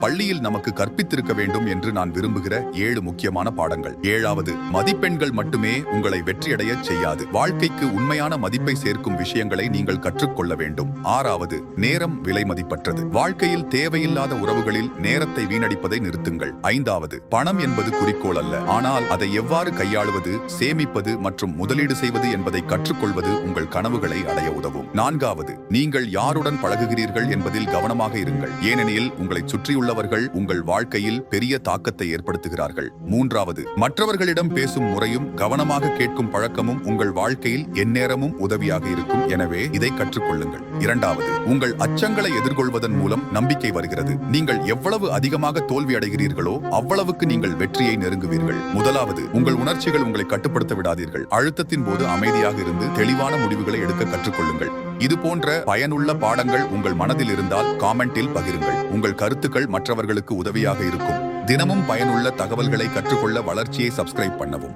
பள்ளியில் நமக்கு கற்பித்திருக்க வேண்டும் என்று நான் விரும்புகிற 7 முக்கியமான பாடங்கள். 7வது, மதிப்பெண்கள் மட்டுமே உங்களை வெற்றியடையச் செய்யாது. வாழ்க்கைக்கு உண்மையான மதிப்பை சேர்க்கும் விஷயங்களை நீங்கள் கற்றுக்கொள்ள வேண்டும். 6வது, நேரம் விலை மதிப்பற்றது. வாழ்க்கையில் தேவையில்லாத உறவுகளில் நேரத்தை வீணடிப்பதை நிறுத்துங்கள். 5வது, பணம் என்பது குறிக்கோள் அல்ல, ஆனால் அதை எவ்வாறு கையாளுவது, சேமிப்பது மற்றும் முதலீடு செய்வது என்பதை கற்றுக்கொள்வது உங்கள் கனவுகளை அடைய உதவும். 4வது, நீங்கள் யாருடன் பழகுகிறீர்கள் என்பதில் கவனமாக இருங்கள், ஏனெனில் உங்களை சுற்றியுள்ளவர்கள் உங்கள் வாழ்க்கையில் பெரிய தாக்கத்தை ஏற்படுத்துகிறார்கள். 3வது, மற்றவர்களிடம் பேசும் முறையும் கவனமாக கேட்கும் பழக்கமும் உங்கள் வாழ்க்கையில் எந்நேரமும் உதவியாக இருக்கும், எனவே இதை கற்றுக்கொள்ளுங்கள். 2வது, உங்கள் அச்சங்களை எதிர்கொள்வதன் மூலம் நம்பிக்கை வருகிறது. நீங்கள் எவ்வளவு அதிகமாக தோல்வி அடைகிறீர்களோ அவ்வளவுக்கு நீங்கள் வெற்றியை நெருங்குவீர்கள். 1வது, உங்கள் உணர்ச்சிகள் உங்களை கட்டுப்படுத்த விடாதீர்கள். அழுத்தத்தின் போது அமைதியாக இருந்து தெளிவான முடிவுகளை எடுக்க கற்றுக்கொள்ளுங்கள். இது போன்ற பயனுள்ள பாடங்கள் உங்கள் மனதில் இருந்தால் காமெண்டில் பகிருங்கள். உங்கள் கருத்துக்கள் மற்றவர்களுக்கு உதவியாக இருக்கும். தினமும் பயனுள்ள தகவல்களை கற்றுக்கொள்ள வளர்ச்சியை சப்ஸ்கிரைப் பண்ணவும்.